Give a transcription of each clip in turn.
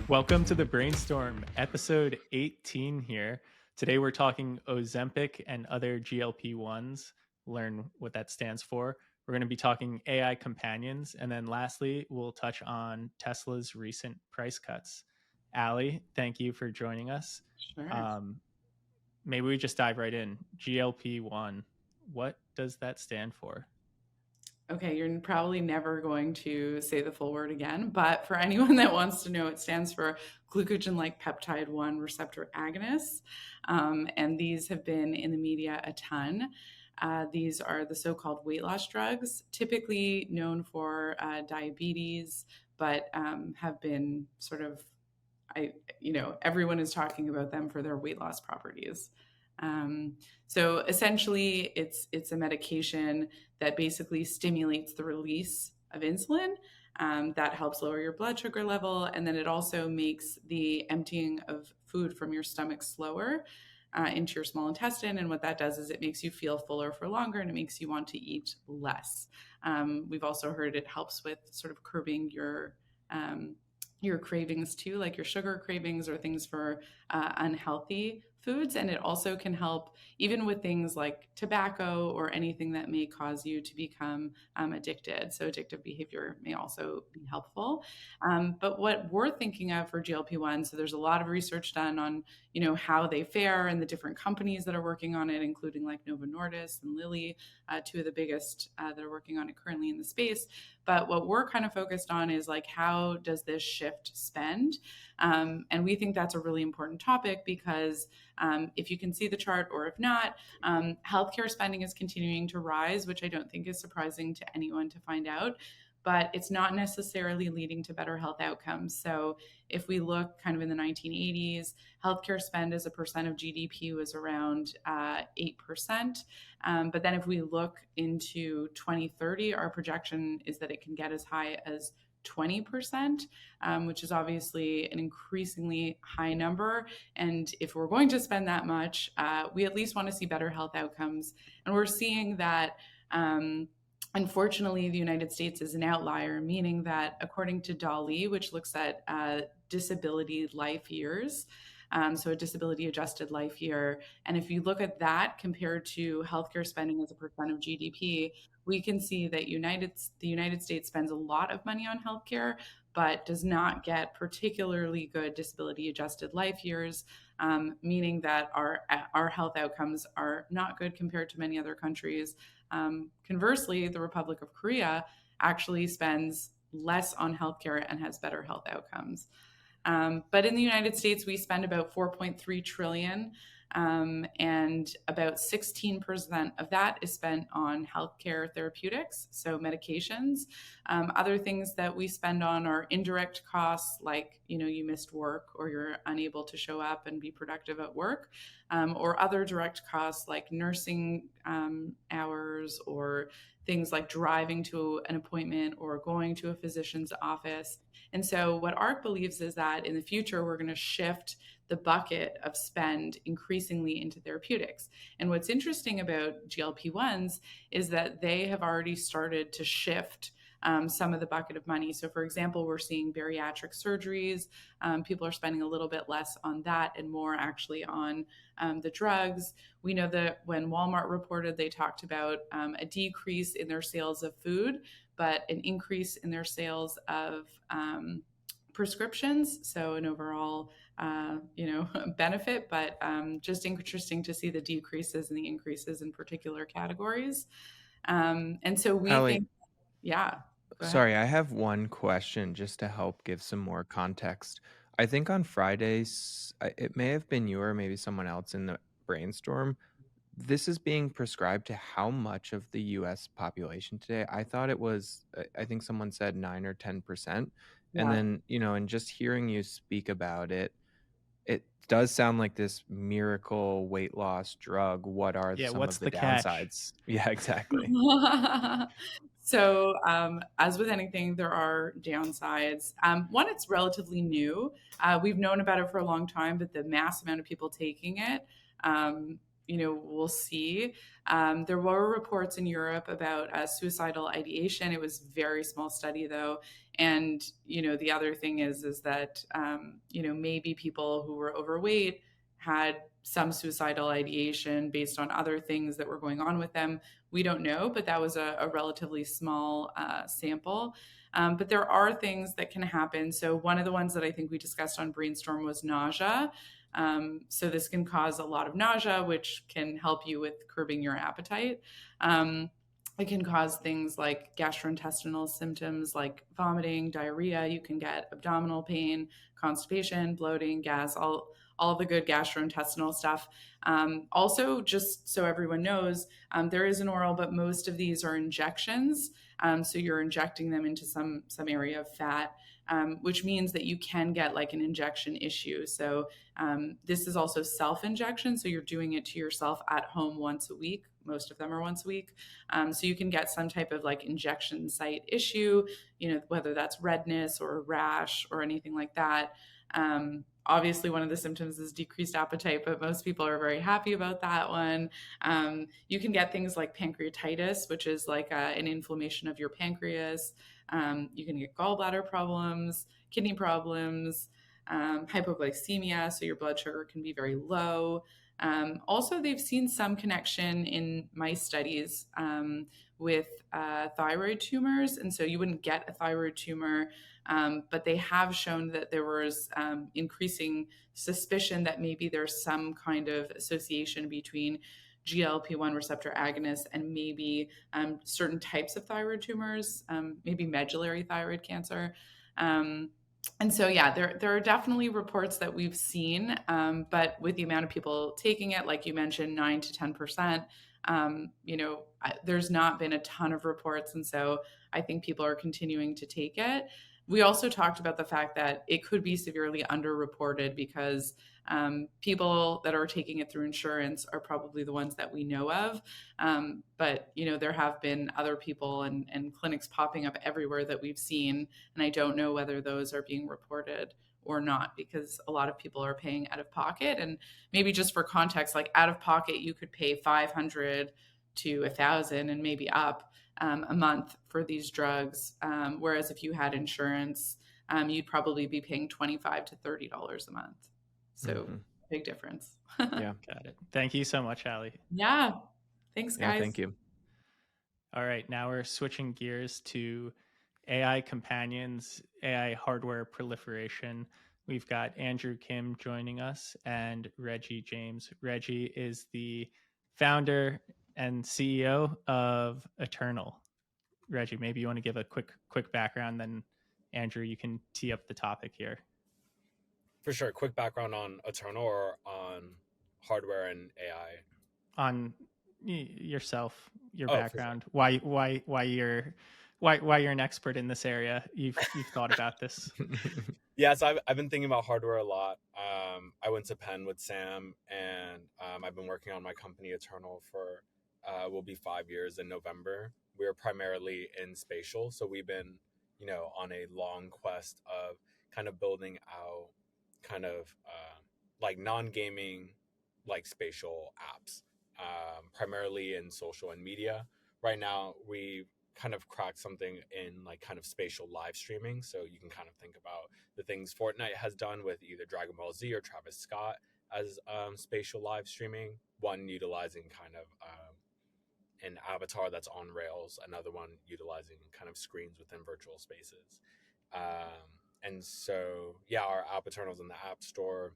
Welcome to the Brainstorm, episode 18 here. Today we're talking Ozempic and other GLP-1s, learn what that stands for. We're going to be talking AI companions, and then lastly, we'll touch on Tesla's recent price cuts. Allie, thank you for joining us. Sure. Maybe we just dive right in. GLP-1, what does that stand for? Okay, you're probably never going to say the full word again, but for anyone that wants to know, it stands for glucagon-like peptide 1 receptor agonists. And these have been in the media a ton. These are the so-called weight loss drugs, typically known for diabetes, but have been sort of, everyone is talking about them for their weight loss properties. So essentially, it's a medication that basically stimulates the release of insulin that helps lower your blood sugar level. And then it also makes the emptying of food from your stomach slower into your small intestine. And what that does is it makes you feel fuller for longer and it makes you want to eat less. We've also heard it helps with sort of curbing your cravings too, like your sugar cravings or things for unhealthy foods. And it also can help even with things like tobacco or anything that may cause you to become addicted. So addictive behavior may also be helpful. But what we're thinking of for GLP-1, so there's a lot of research done on, how they fare and the different companies that are working on it, including like Novo Nordisk and Lilly, two of the biggest that are working on it currently in the space. But what we're kind of focused on is like, how does this shift spend? And we think that's a really important topic because if you can see the chart or if not, healthcare spending is continuing to rise, which I don't think is surprising to anyone to find out. But it's not necessarily leading to better health outcomes. So if we look kind of in the 1980s, healthcare spend as a percent of GDP was around 8%. But then if we look into 2030, our projection is that it can get as high as 20%, which is obviously an increasingly high number. And if we're going to spend that much, we at least want to see better health outcomes. And we're seeing that unfortunately, the United States is an outlier, meaning that according to DALI, which looks at disability life years, so a disability adjusted life year. And if you look at that compared to healthcare spending as a percent of GDP, we can see that the United States spends a lot of money on healthcare, but does not get particularly good disability adjusted life years, meaning that our health outcomes are not good compared to many other countries. Conversely, the Republic of Korea actually spends less on healthcare and has better health outcomes. But in the United States, we spend about 4.3 trillion, and about 16% of that is spent on healthcare therapeutics, so medications. Other things that we spend on are indirect costs, like you missed work or you're unable to show up and be productive at work, or other direct costs like nursing hours or things like driving to an appointment or going to a physician's office. And so what ARC believes is that in the future, we're going to shift the bucket of spend increasingly into therapeutics. And what's interesting about GLP-1s is that they have already started to shift some of the bucket of money. So for example, we're seeing bariatric surgeries. People are spending a little bit less on that and more actually on the drugs. We know that when Walmart reported, they talked about a decrease in their sales of food, but an increase in their sales of prescriptions. So an overall, benefit, but just interesting to see the decreases and the increases in particular categories. And so we Allie, think, yeah. Go ahead. sorry, I have one question just to help give some more context. I think on Fridays, it may have been you or maybe someone else in the brainstorm. This is being prescribed to how much of the US population today? I thought it was, I think someone said 9 or 10%. And Yeah. then, and just hearing you speak about it, it does sound like this miracle weight loss drug. What are Yeah, some what's of the the catch? downsides? Yeah, exactly. So, as with anything, there are downsides. One, it's relatively new. We've known about it for a long time, but the mass amount of people taking it, we'll see. There were reports in Europe about suicidal ideation. It was a very small study, though. And, the other thing is that, maybe people who were overweight had some suicidal ideation based on other things that were going on with them. We don't know, but that was a relatively small sample. But there are things that can happen. So one of the ones that I think we discussed on Brainstorm was nausea. So this can cause a lot of nausea, which can help you with curbing your appetite. It can cause things like gastrointestinal symptoms like vomiting, diarrhea. You can get abdominal pain, constipation, bloating, gas, all the good gastrointestinal stuff. Also, just so everyone knows, there is an oral, but most of these are injections. So you're injecting them into some area of fat, which means that you can get like an injection issue. So this is also self-injection. So you're doing it to yourself at home once a week. Most of them are once a week. So you can get some type of like injection site issue, whether that's redness or rash or anything like that. Obviously, one of the symptoms is decreased appetite, but most people are very happy about that one. You can get things like pancreatitis, which is like an inflammation of your pancreas. You can get gallbladder problems, kidney problems, hypoglycemia, so your blood sugar can be very low. Also, they've seen some connection in mice studies with thyroid tumors. And so you wouldn't get a thyroid tumor, but they have shown that there was increasing suspicion that maybe there's some kind of association between GLP-1 receptor agonists and maybe certain types of thyroid tumors, maybe medullary thyroid cancer. And so, yeah, there are definitely reports that we've seen, but with the amount of people taking it, like you mentioned, 9 to 10%, there's not been a ton of reports. And so I think people are continuing to take it. We also talked about the fact that it could be severely underreported because people that are taking it through insurance are probably the ones that we know of. But, there have been other people and clinics popping up everywhere that we've seen. And I don't know whether those are being reported or not, because a lot of people are paying out of pocket. And maybe just for context, like out of pocket, you could pay 500 to 1,000 and maybe up a month for these drugs. Whereas if you had insurance, you'd probably be paying $25 to $30 a month. So big difference. Yeah. Got it. Thank you so much, Ali. Yeah. Thanks, guys. Yeah, thank you. All right, now we're switching gears to AI companions, AI hardware proliferation. We've got Andrew Kim joining us and Reggie James. Reggie is the founder and CEO of Eternal. Reggie, maybe you want to give a quick background, then Andrew, you can tee up the topic here. For sure. Quick background on Eternal or on hardware and AI? On yourself, your Oh, for background, why you're an expert in this area. You've thought about this. Yeah, so I've been thinking about hardware a lot. I went to Penn with Sam, and I've been working on my company Eternal for will be 5 years in November. We're primarily in spatial, so we've been on a long quest of kind of building out kind of like non-gaming like spatial apps, primarily in social and media. Right now we kind of cracked something in like kind of spatial live streaming, so you can kind of think about the things Fortnite has done with either Dragon Ball Z or Travis Scott as spatial live streaming, one utilizing kind of an avatar that's on rails, another one utilizing kind of screens within virtual spaces. And so, yeah, our app Eternal's in the App Store,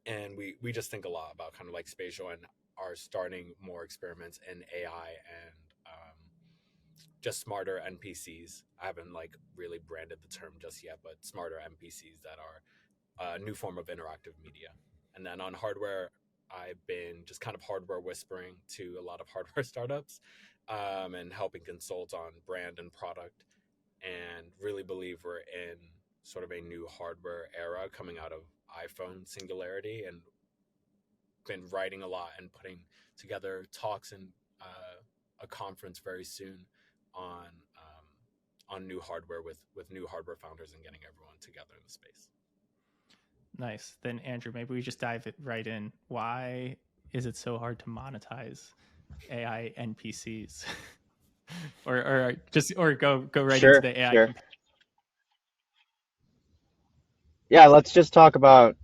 and we just think a lot about kind of like spatial and are starting more experiments in AI and just smarter NPCs. I haven't like really branded the term just yet, but smarter NPCs that are a new form of interactive media. And then on hardware, I've been just kind of hardware whispering to a lot of hardware startups and helping consult on brand and product, and really believe we're in sort of a new hardware era coming out of iPhone singularity, and been writing a lot and putting together talks and a conference very soon on new hardware with new hardware founders and getting everyone together in the space. Nice. Then Andrew, maybe we just dive it right in. Why is it so hard to monetize AI NPCs? or go right into Sure, the AI. sure. Yeah, let's just talk about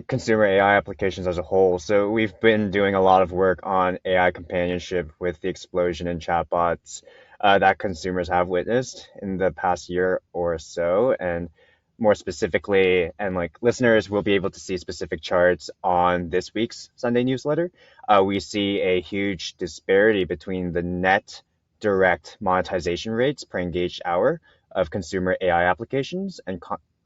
consumer AI applications as a whole. So we've been doing a lot of work on AI companionship with the explosion in chatbots that consumers have witnessed in the past year or so, and more specifically, and like listeners will be able to see specific charts on this week's Sunday newsletter. We see a huge disparity between the net direct monetization rates per engaged hour of consumer AI applications and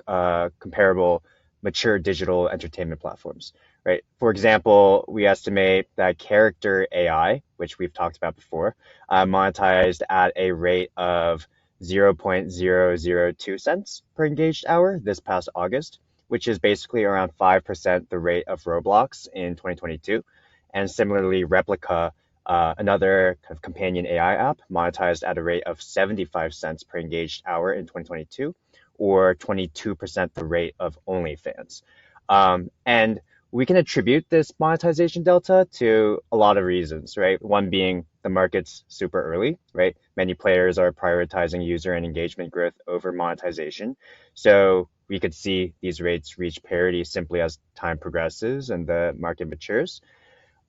comparable mature digital entertainment platforms, right? For example, we estimate that character AI, which we've talked about before, monetized at a rate of 0.002 cents per engaged hour this past August, which is basically around 5% the rate of Roblox in 2022. And similarly, Replica, another kind of companion AI app, monetized at a rate of 75 cents per engaged hour in 2022, or 22% the rate of OnlyFans. And we can attribute this monetization delta to a lot of reasons, right? One being the market's super early, right? Many players are prioritizing user and engagement growth over monetization. So we could see these rates reach parity simply as time progresses and the market matures.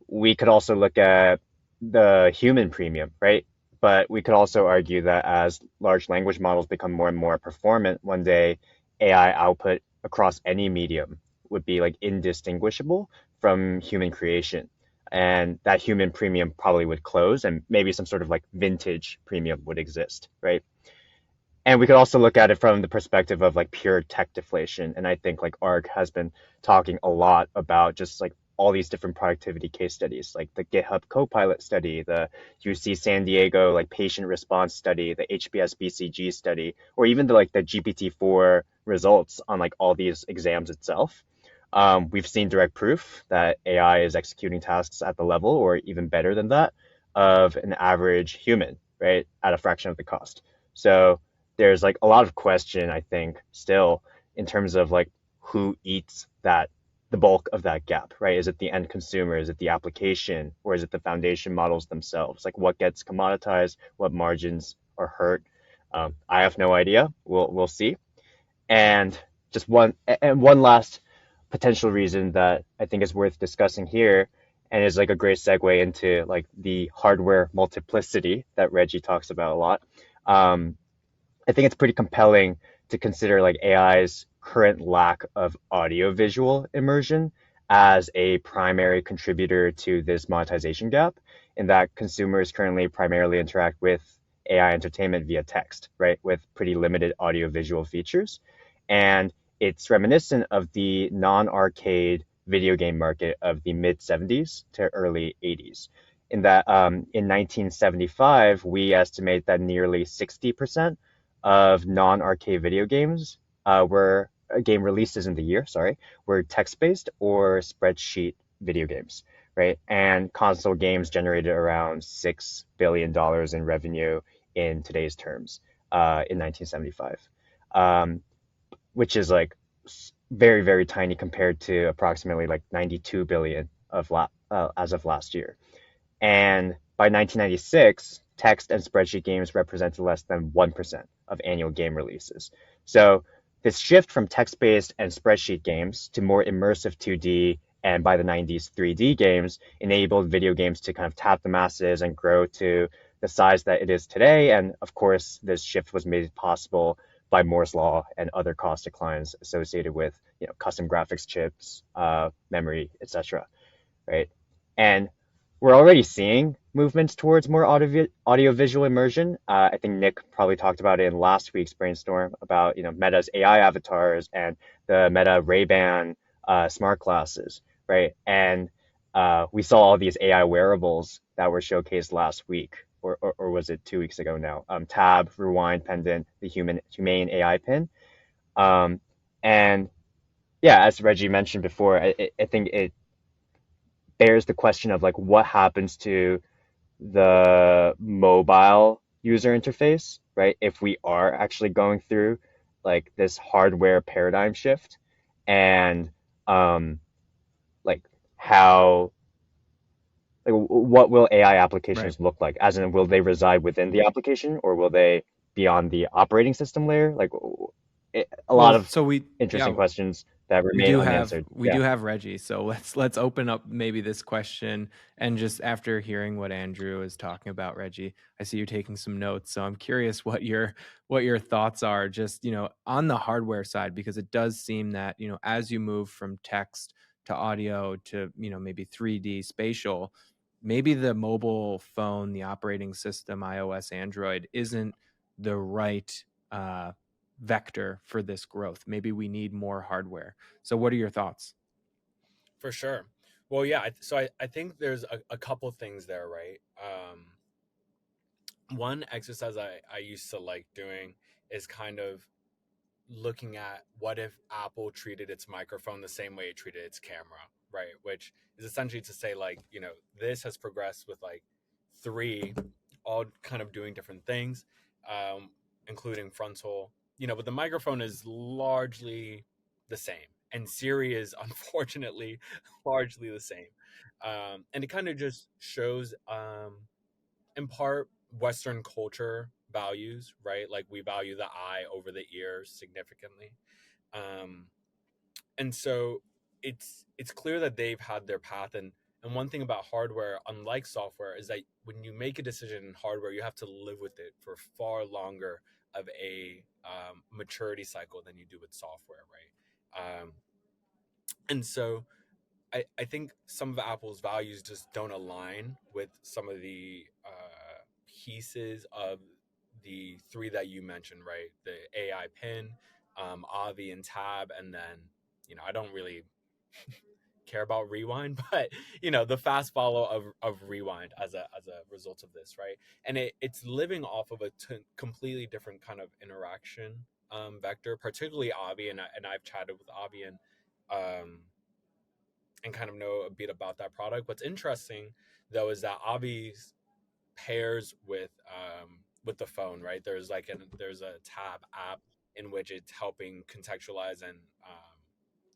We could also look at the human premium, right? But we could also argue that as large language models become more and more performant, one day AI output across any medium would be like indistinguishable from human creation. And that human premium probably would close, and maybe some sort of like vintage premium would exist, right? And we could also look at it from the perspective of like pure tech deflation. And I think like ARC has been talking a lot about just like all these different productivity case studies, like the GitHub Copilot study, the UC San Diego like patient response study, the HBS BCG study, or even the GPT-4 results on like all these exams itself. We've seen direct proof that AI is executing tasks at the level, or even better than that, of an average human, right, at a fraction of the cost. So there's like a lot of question, I think, still in terms of like who eats the bulk of that gap, right? Is it the end consumer? Is it the application? Or is it the foundation models themselves? Like what gets commoditized? What margins are hurt? I have no idea. We'll see. And one last potential reason that I think is worth discussing here, and is like a great segue into like the hardware multiplicity that Reggie talks about a lot. I think it's pretty compelling to consider like AI's current lack of audiovisual immersion as a primary contributor to this monetization gap, in that consumers currently primarily interact with AI entertainment via text, right, with pretty limited audiovisual features. And it's reminiscent of the non-arcade video game market of the mid 70s to early 80s. In that, in 1975, we estimate that nearly 60% of non-arcade video games were game releases in the year, were text-based or spreadsheet video games, right? And console games generated around $6 billion in revenue in today's terms in 1975, which is like very, very tiny compared to approximately like 92 billion as of last year. And by 1996, text and spreadsheet games represented less than 1% of annual game releases. So this shift from text-based and spreadsheet games to more immersive 2D, and by the 90s 3D games, enabled video games to kind of tap the masses and grow to the size that it is today. And of course, this shift was made possible by Moore's law and other cost declines associated with custom graphics chips, memory, etc. Right? And we're already seeing movements towards more audiovisual immersion. I think Nick probably talked about it in last week's Brainstorm about Meta's AI avatars and the Meta Ray-Ban smart glasses, right? And we saw all these AI wearables that were showcased last week, or was it 2 weeks ago now? Tab, Rewind, Pendant, the Humane AI pin. And yeah, as Reggie mentioned before, I think it bears the question of like what happens to the mobile user interface, right? If we are actually going through like this hardware paradigm shift, and like how like what will AI applications look like? As in, will they reside within the application or will they be on the operating system layer? Like a lot Well, of so we interesting questions that remain unanswered. we do have Reggie. So let's open up maybe this question, and just after hearing what Andrew is talking about, Reggie, I see you're taking some notes. So I'm curious what your thoughts are, just on the hardware side, because it does seem that as you move from text to audio to maybe 3D spatial, maybe the mobile phone, the operating system, iOS, Android, isn't the right vector for this growth. Maybe we need more hardware. So what are your thoughts? For sure. Well, yeah. I think there's a couple things there, right? One exercise I used to like doing is kind of looking at what if Apple treated its microphone the same way it treated its camera, right? Which is essentially to say, like, this has progressed with like three, all kind of doing different things, including frontal, but the microphone is largely the same. And Siri is unfortunately largely the same. And it kind of just shows, in part, Western culture values, right? Like we value the eye over the ear significantly. Um, and so it's clear that they've had their path. And one thing about hardware, unlike software, is that when you make a decision in hardware, you have to live with it for far longer of a maturity cycle than you do with software, right? And so I think some of Apple's values just don't align with some of the pieces of the three that you mentioned, right? The AI pin, Avi and Tab, and then I don't really care about Rewind, but the fast follow of Rewind as a result of this, right? And it's living off of a completely different kind of interaction vector, particularly Avi, and I've chatted with Avi and kind of know a bit about that product. What's interesting though is that Avi pairs with the phone, right? There's there's a Tab app in which it's helping contextualize and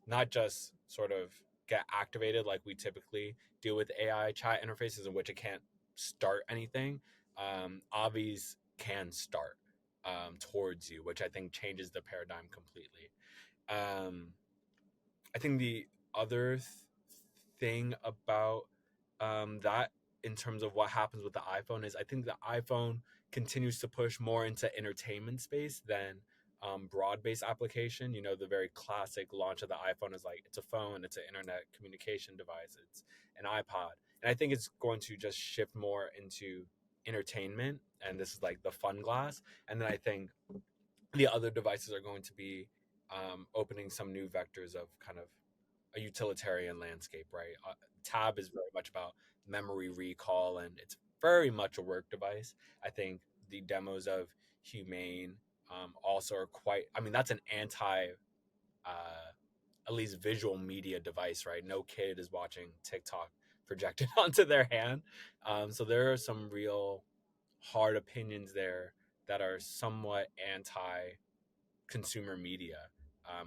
not just sort of get activated like we typically do with AI chat interfaces, in which it can't start anything. Avi's can start towards you, which I think changes the paradigm completely. I think the other thing about that, in terms of what happens with the iPhone, is I think the iPhone continues to push more into entertainment space than broad-based application. The very classic launch of the iPhone is like, it's a phone, it's an internet communication device, it's an iPod. And I think it's going to just shift more into entertainment, and this is like the fun glass. And then I think the other devices are going to be opening some new vectors of kind of a utilitarian landscape, right? Tab is very much about memory recall, and it's very much a work device. I think the demos of Humane also are quite. I mean, that's an anti, at least visual media device, right? No kid is watching TikTok projected onto their hand. So there are some real hard opinions there that are somewhat anti consumer media,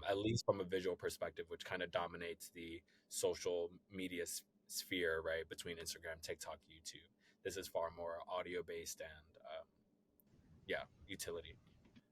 at least from a visual perspective, which kind of dominates the social media sphere, right? Between Instagram, TikTok, YouTube. This is far more audio based and, utility.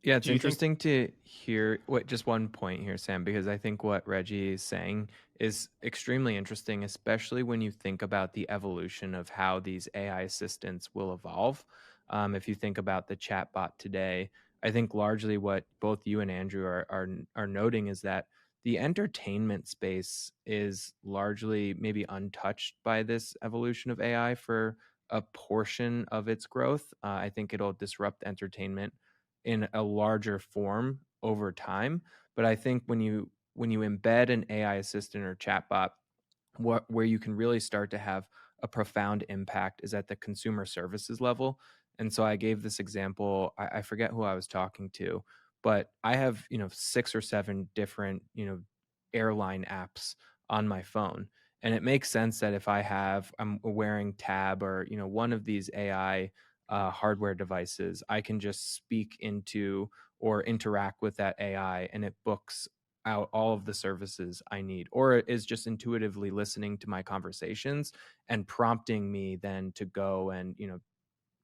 Yeah, it's Do you think interesting to hear just one point here, Sam, because I think what Reggie is saying is extremely interesting, especially when you think about the evolution of how these AI assistants will evolve. If you think about the chatbot today, I think largely what both you and Andrew are noting is that the entertainment space is largely maybe untouched by this evolution of AI for a portion of its growth. I think it'll disrupt entertainment in a larger form over time. But I think when you embed an AI assistant or chatbot, where you can really start to have a profound impact is at the consumer services level. And so I gave this example. I forget who I was talking to, but I have 6 or 7 different airline apps on my phone, and it makes sense that if I'm wearing Tab or one of these AI hardware devices, I can just speak into or interact with that AI, and it books out all of the services I need, or is just intuitively listening to my conversations and prompting me then to go and,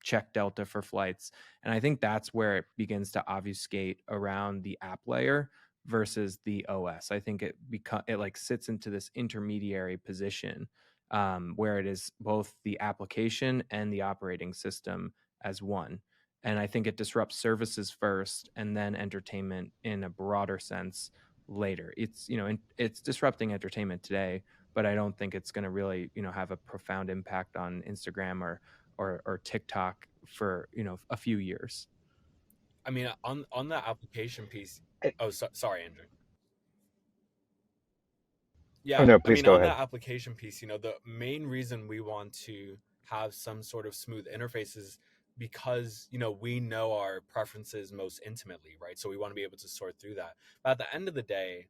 check Delta for flights. And I think that's where it begins to obfuscate around the app layer versus the OS. I think it like sits into this intermediary position, where it is both the application and the operating system as one. And I think it disrupts services first and then entertainment in a broader sense later. It's disrupting entertainment today, but I don't think it's going to really, have a profound impact on Instagram or TikTok for, a few years. I mean, on the application piece. I- Oh, sorry, Andrew. Oh Yeah, no, I please mean, go on ahead. that application piece, the main reason we want to have some sort of smooth interface is because, we know our preferences most intimately, right? So we want to be able to sort through that. But at the end of the day,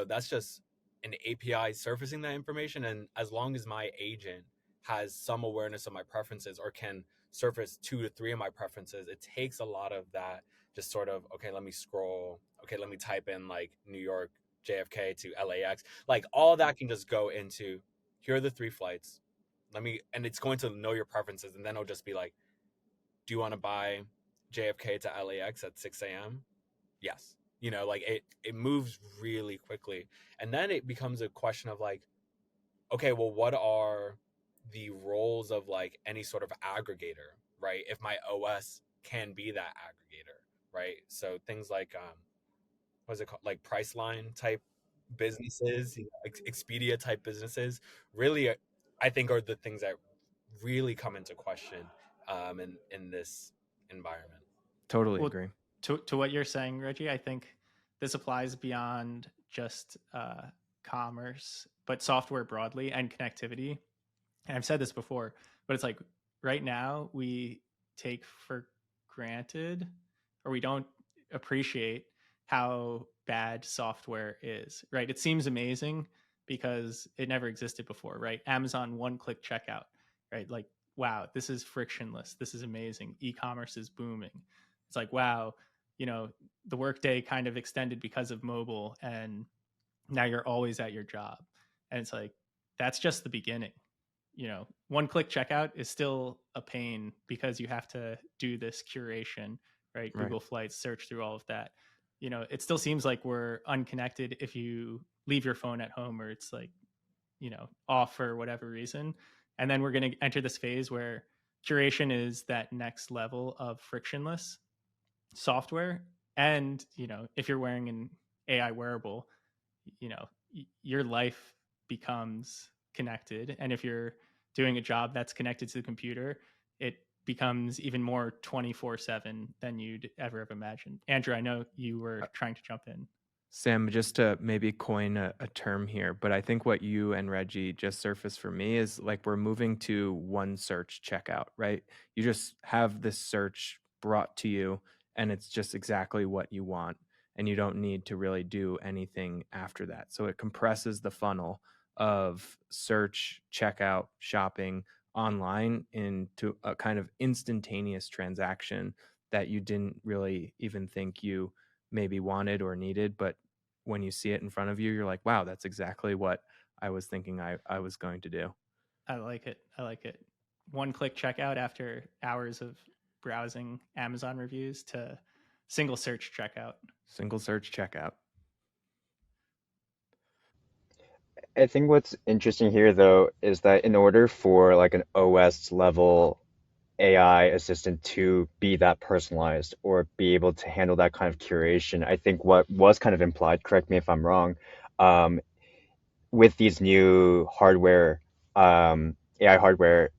that's just an API surfacing that information. And as long as my agent has some awareness of my preferences or can surface 2 to 3 of my preferences, it takes a lot of that just sort of, okay, let me scroll. Okay, let me type in like New York JFK to LAX. Like all that can just go into, here are the 3 flights. And it's going to know your preferences, and then it'll just be like, do you want to buy JFK to LAX at 6 a.m.? Yes. Like it moves really quickly. And then it becomes a question of like, okay, well, what are the roles of like any sort of aggregator, right? If my OS can be that aggregator, right? So things like what's it called, like Priceline type businesses, Expedia type businesses, really, I think are the things that really come into question in this environment. Totally Well, agree. to what you're saying, Reggie, I think this applies beyond just commerce, but software broadly and connectivity. And I've said this before, but it's like right now we take for granted, or we don't appreciate how bad software is, right? It seems amazing because it never existed before, right? Amazon one click checkout, right? Like, wow, this is frictionless. This is amazing. E-commerce is booming. It's like, wow, the workday kind of extended because of mobile, and now you're always at your job. And it's like, that's just the beginning. One click checkout is still a pain because you have to do this curation, right? Right. Google Flights, search through all of that. It still seems like we're unconnected if you leave your phone at home, or it's like, off for whatever reason. And then we're going to enter this phase where curation is that next level of frictionless software. And, if you're wearing an AI wearable, your life becomes connected. And if you're doing a job that's connected to the computer, it becomes even more 24/7 than you'd ever have imagined. Andrew, I know you were trying to jump in. Sam, just to maybe coin a term here, but I think what you and Reggie just surfaced for me is like we're moving to one search checkout, right? You just have this search brought to you, and it's just exactly what you want, and you don't need to really do anything after that. So it compresses the funnel of search, checkout, shopping online into a kind of instantaneous transaction that you didn't really even think you maybe wanted or needed, but when you see it in front of you, you're like, wow, that's exactly what I was thinking I was going to do. I like it. I like it. One click checkout after hours of browsing Amazon reviews to single search checkout. Single search checkout. I think what's interesting here though is that in order for like an OS level AI assistant to be that personalized or be able to handle that kind of curation, I think what was kind of implied, correct me if I'm wrong, um, with these new hardware, AI hardware,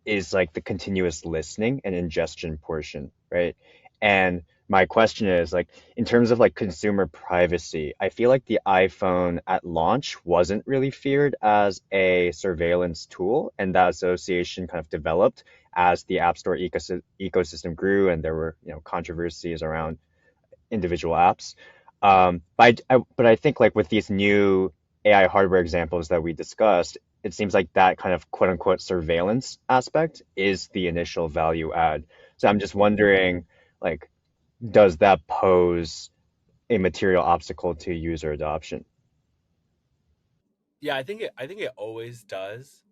is like the continuous listening and ingestion portion, right? And my question is like in terms of like consumer privacy, I feel like the iPhone at launch wasn't really feared as a surveillance tool, and that association kind of developed as the App Store ecosystem grew and there were, controversies around individual apps. But I think like with these new AI hardware examples that we discussed, it seems like that kind of quote unquote surveillance aspect is the initial value add. So I'm just wondering, like, does that pose a material obstacle to user adoption. Yeah, I think it always does.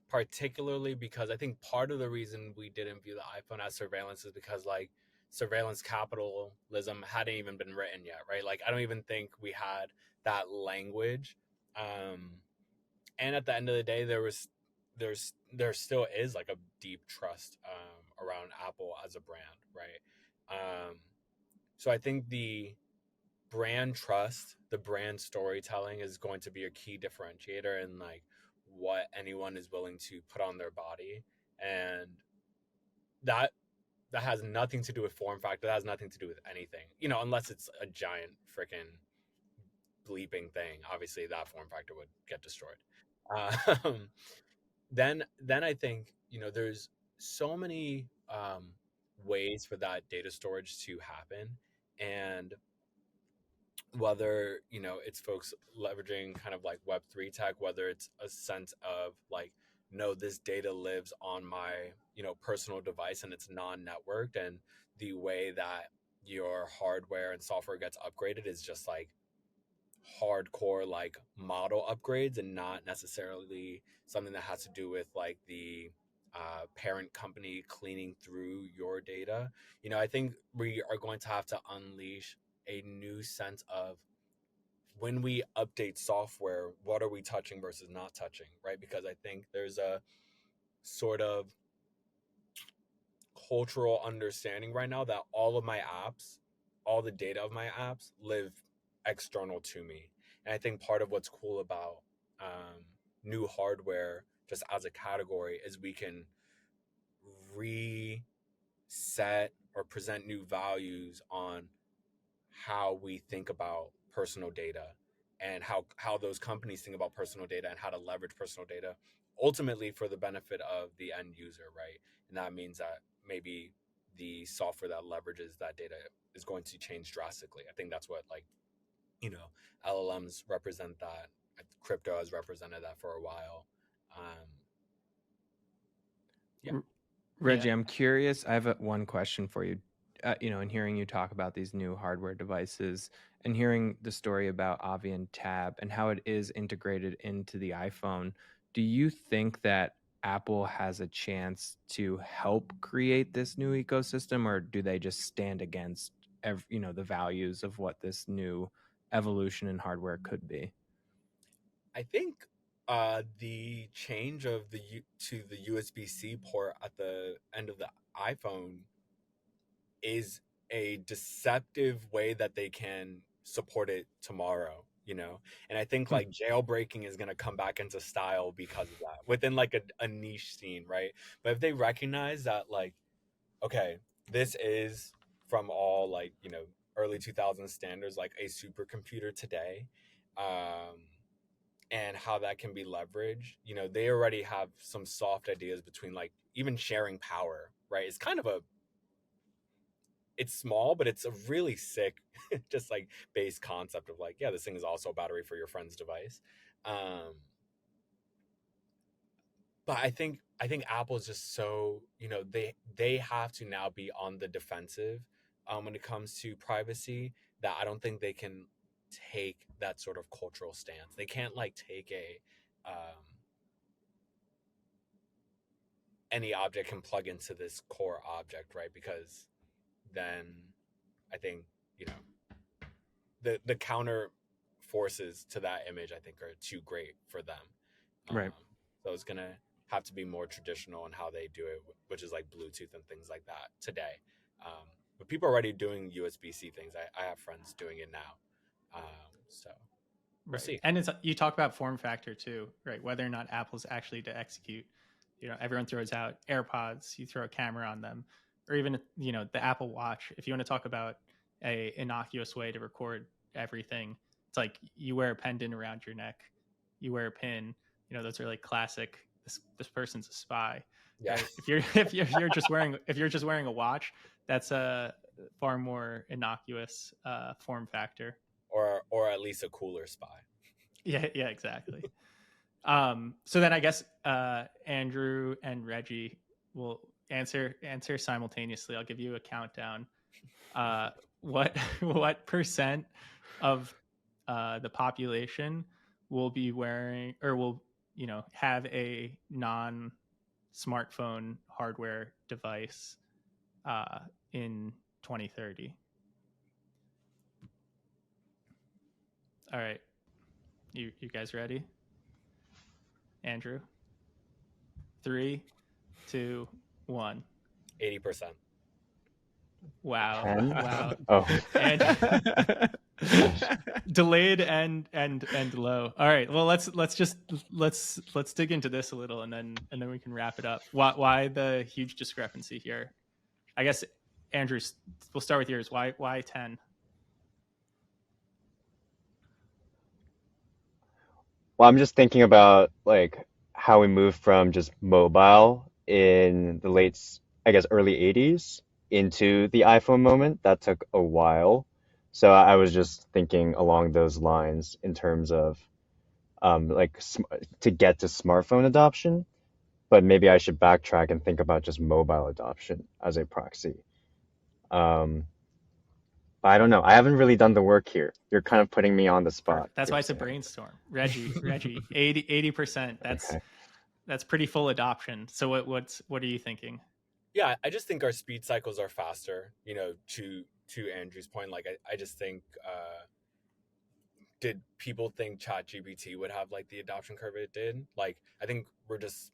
Particularly because I think part of the reason we didn't view the iPhone as surveillance is because like surveillance capitalism hadn't even been written yet, right? Like I don't even think we had that language. And at the end of the day, there still is like a deep trust around Apple as a brand, right? So I think the brand trust, the brand storytelling is going to be a key differentiator in like what anyone is willing to put on their body. And that that has nothing to do with form factor. That has nothing to do with anything, unless it's a giant freaking bleeping thing. Obviously, that form factor would get destroyed. Um, then I think there's so many ways for that data storage to happen, and whether it's folks leveraging kind of like web3 tech, whether it's a sense of like, no, this data lives on my personal device and it's non-networked, and the way that your hardware and software gets upgraded is just like hardcore like model upgrades and not necessarily something that has to do with like the parent company cleaning through your data. I think we are going to have to unleash a new sense of when we update software, what are we touching versus not touching, right? Because I think there's a sort of cultural understanding right now that all of my apps, all the data of my apps live external to me. And I think part of what's cool about new hardware, just as a category, is we can reset or present new values on how we think about personal data and how those companies think about personal data and how to leverage personal data ultimately for the benefit of the end user, right? And that means that maybe the software that leverages that data is going to change drastically. I think that's what like LLMs represent that. Crypto has represented that for a while. Yeah. Reggie, Yeah. I'm curious. I have one question for you. In hearing you talk about these new hardware devices and hearing the story about Avi and Tab and how it is integrated into the iPhone, do you think that Apple has a chance to help create this new ecosystem, or do they just stand against the values of what this new evolution in hardware could be? I think the change of to the USB-C port at the end of the iPhone is a deceptive way that they can support it tomorrow, and I think like jailbreaking is going to come back into style because of that within like a niche scene, right? But if they recognize that like, okay, this is from all like early 2000s standards, like a supercomputer today, and how that can be leveraged, they already have some soft ideas between like even sharing power, right? It's small, but it's a really sick, just like base concept of like, yeah, this thing is also a battery for your friend's device. But I think Apple's just so, they have to now be on the defensive when it comes to privacy, that I don't think they can take that sort of cultural stance. They can't like take any object can plug into this core object, right? Because then I think the counter forces to that image, I think, are too great for them. Right. So it's gonna have to be more traditional in how they do it, which is like Bluetooth and things like that today. But people are already doing USB-C things. I have friends doing it now. So we'll Right. see. And you talk about form factor too, right? Whether or not Apple's actually to execute. Everyone throws out AirPods, you throw a camera on them, or even the Apple Watch. If you want to talk about a innocuous way to record everything, it's like you wear a pendant around your neck, you wear a pin. Those are like classic. This person's a spy. Yeah. Right? If you're just wearing a watch, that's a far more innocuous form factor. Or at least a cooler spy. Yeah, exactly. So then I guess Andrew and Reggie will answer simultaneously. I'll give you a countdown. what percent of the population will be wearing or will have a non-smartphone hardware device in 2030? All right, you guys ready? Andrew, 3, 2, 1. 80%. Wow. 10? Wow. Oh, And gosh. delayed and low. All right. Well, let's dig into this a little, and then we can wrap it up. Why the huge discrepancy here? I guess, Andrew, we'll start with yours. Why 10? Well, I'm just thinking about like how we moved from just mobile in the I guess, early 80s into the iPhone moment. That took a while. So I was just thinking along those lines in terms of like to get to smartphone adoption, but maybe I should backtrack and think about just mobile adoption as a proxy. Um, but I don't know. I haven't really done the work here. You're kind of putting me on the spot Perfect. That's here, why it's a Sam. brainstorm. Reggie, 80%. Okay. That's pretty full adoption. So what are you thinking? Yeah, I just think our speed cycles are faster. To Andrew's point, like I just think did people think ChatGPT would have like the adoption curve it did? Like I think we're just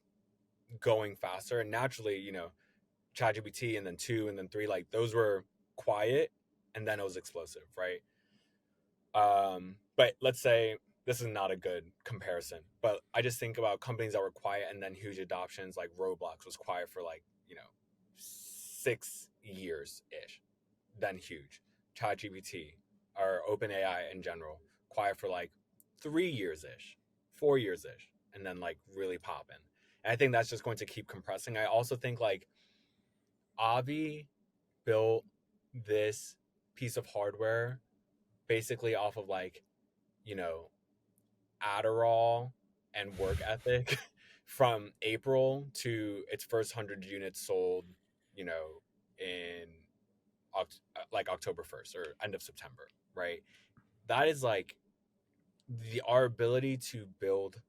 going faster, and naturally, ChatGPT and then 2 and then 3, like those were quiet and then it was explosive, right? But let's say this is not a good comparison, but I just think about companies that were quiet and then huge adoptions. Like Roblox was quiet for like 6 years ish, then huge. ChatGPT or OpenAI in general, quiet for like 3 years ish, 4 years ish, and then like really popping. And I think that's just going to keep compressing. I also think like Avi built this piece of hardware basically off of like, Adderall and work ethic from April to its first 100 units sold, in like October 1st or end of September, right? That is like our ability to build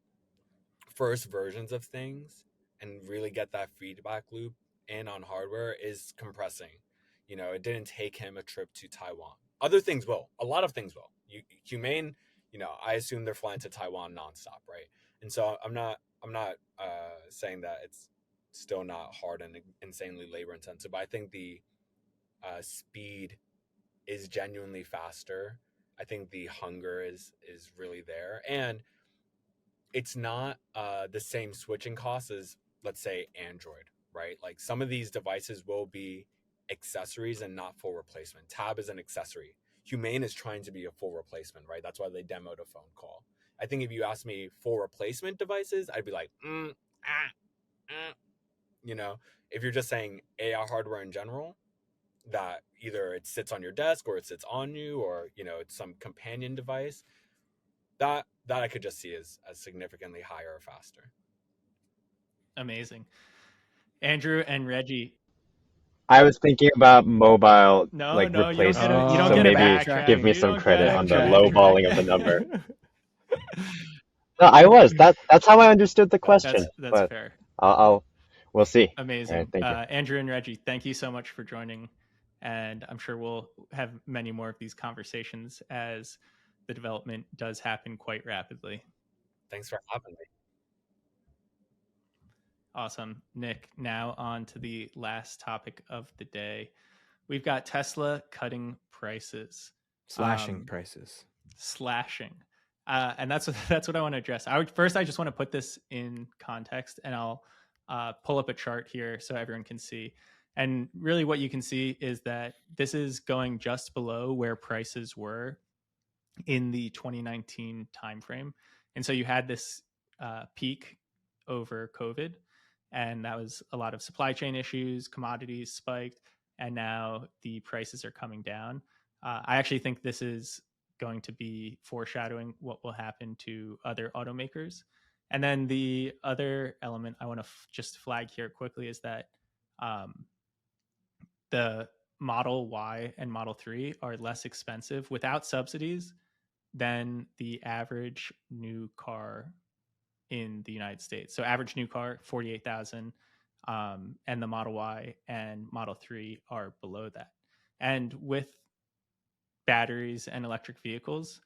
first versions of things and really get that feedback loop in on hardware is compressing. It didn't take him a trip to Taiwan. Other things will. A lot of things will. Humane, I assume they're flying to Taiwan nonstop, right? And so I'm not saying that it's still not hard and insanely labor intensive, but I think the speed is genuinely faster. I think the hunger is really there, and it's not the same switching costs as, let's say, Android, right? Like some of these devices will be accessories and not full replacement. Tab is an accessory. Humane is trying to be a full replacement, right? That's why they demoed a phone call. I think if you ask me full replacement devices, I'd be like, if you're just saying AI hardware in general, that either it sits on your desk or it sits on you, or it's some companion device, that I could just see as significantly higher or faster. Amazing. Andrew and Reggie. I was thinking about mobile No, like you don't get replacement, you don't so get a maybe backtrack. give me You some don't get credit a on the backtrack. lowballing of the number. No, I was. That's how I understood the question. That's But fair. we'll see. All Amazing. right, thank you. Andrew and Reggie, thank you so much for joining. And I'm sure we'll have many more of these conversations as the development does happen quite rapidly. Thanks for having me. Awesome. Nick, now on to the last topic of the day. We've got Tesla cutting prices. Slashing prices. Slashing. And that's what I want to address. I just want to put this in context, and I'll pull up a chart here so everyone can see. And really what you can see is that this is going just below where prices were in the 2019 timeframe. And so you had this peak over COVID, and that was a lot of supply chain issues, commodities spiked, and now the prices are coming down. I actually think this is going to be foreshadowing what will happen to other automakers. And then the other element I want to just flag here quickly is that the Model Y and Model 3 are less expensive without subsidies than the average new car in the United States. So average new car, 48,000, and the Model Y and Model 3 are below that. And with batteries and electric vehicles,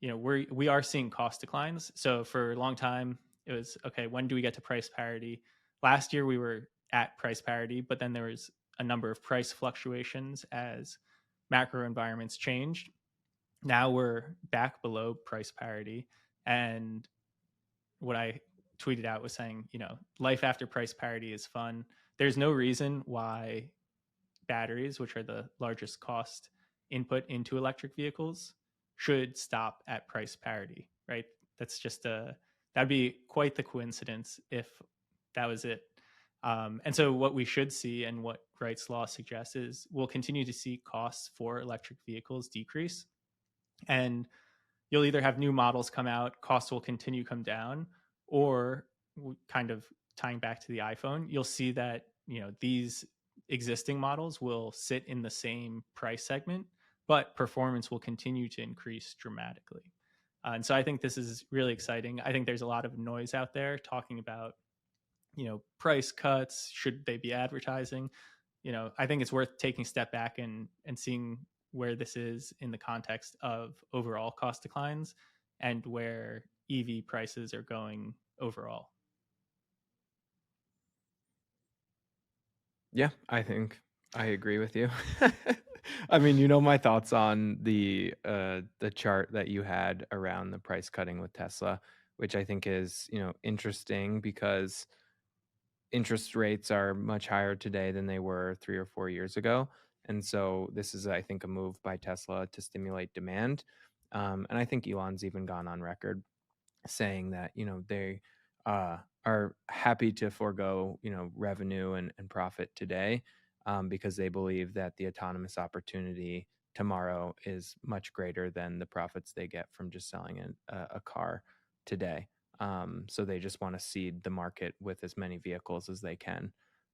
we are seeing cost declines. So for a long time, it was okay, when do we get to price parity? Last year we were at price parity, but then there was a number of price fluctuations as macro environments changed. Now we're back below price parity. And what I tweeted out was saying, life after price parity is fun. There's no reason why batteries, which are the largest cost input into electric vehicles, should stop at price parity, right? That's just that'd be quite the coincidence if that was it. And so what we should see, and what Wright's law suggests, is we'll continue to see costs for electric vehicles decrease. And you'll either have new models come out, costs will continue to come down, or kind of tying back to the iPhone, you'll see that these existing models will sit in the same price segment, but performance will continue to increase dramatically. And so I think this is really exciting. I think there's a lot of noise out there talking about price cuts, should they be advertising? I think it's worth taking a step back and seeing where this is in the context of overall cost declines and where EV prices are going overall. Yeah, I think I agree with you. I mean, my thoughts on the chart that you had around the price cutting with Tesla, which I think is, interesting because interest rates are much higher today than they were 3 or 4 years ago. And so this is, I think, a move by Tesla to stimulate demand. And I think Elon's even gone on record saying that, they are happy to forego, revenue and profit today because they believe that the autonomous opportunity tomorrow is much greater than the profits they get from just selling a car today. So they just want to seed the market with as many vehicles as they can.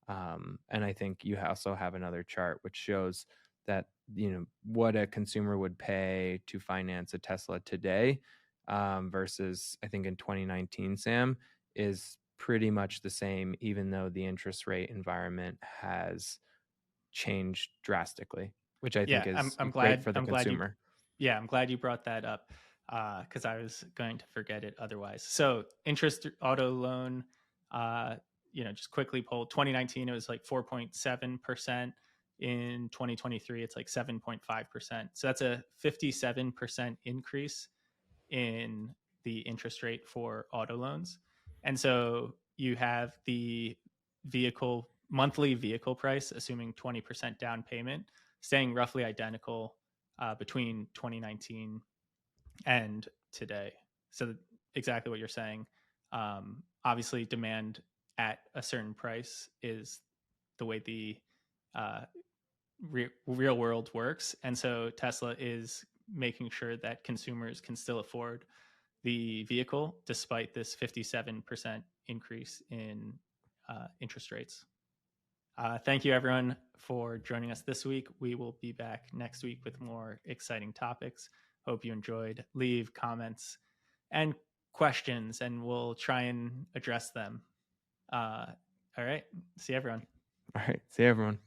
And I think you also have another chart which shows that, what a consumer would pay to finance a Tesla today versus, I think in 2019, Sam, is pretty much the same, even though the interest rate environment has changed drastically, which I think is I'm great glad. for the consumer. I'm glad you brought that up because I was going to forget it otherwise. So interest auto loan, just quickly pulled 2019, it was like 4.7%. In 2023, it's like 7.5%. So that's a 57% increase in the interest rate for auto loans. And so you have the monthly vehicle price, assuming 20% down payment, staying roughly identical between 2019 and today. So exactly what you're saying. Obviously, demand at a certain price is the way the real world works. And so Tesla is making sure that consumers can still afford the vehicle despite this 57% increase in interest rates. Thank you, everyone, for joining us this week. We will be back next week with more exciting topics. Hope you enjoyed. Leave comments and questions, and we'll try and address them. All right. See everyone. All right. See everyone.